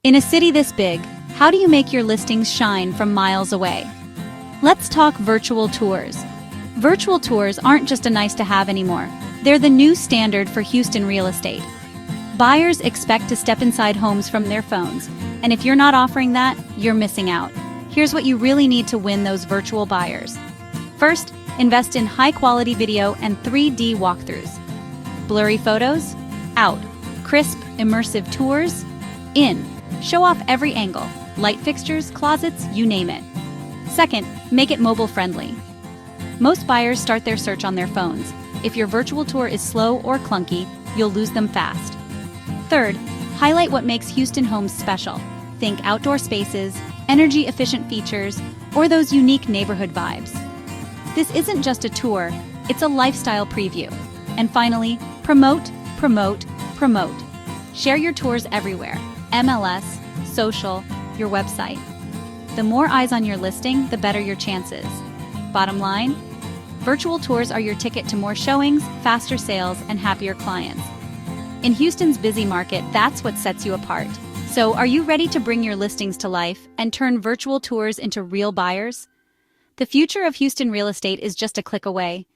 In a city this big, how do you make your listings shine from miles away? Let's talk virtual tours. Virtual tours aren't just a nice-to-have anymore. They're the new standard for Houston real estate. Buyers expect to step inside homes from their phones, and if you're not offering that, you're missing out. Here's what you really need to win those virtual buyers. First, invest in high-quality video and 3D walkthroughs. Blurry photos? Out. Crisp, immersive tours? In. Show off every angle. Light fixtures, closets, you name it. Second, make it mobile-friendly. Most buyers start their search on their phones. If your virtual tour is slow or clunky, you'll lose them fast. Third, highlight what makes Houston homes special. Think outdoor spaces, energy-efficient features, or those unique neighborhood vibes. This isn't just a tour, it's a lifestyle preview. And finally, promote, promote, promote. Share your tours everywhere. MLS, social, your website. The more eyes on your listing, the better your chances. Bottom line, virtual tours are your ticket to more showings, faster sales, and happier clients. In Houston's busy market, that's what sets you apart. So, are you ready to bring your listings to life and turn virtual tours into real buyers? The future of Houston real estate is just a click away.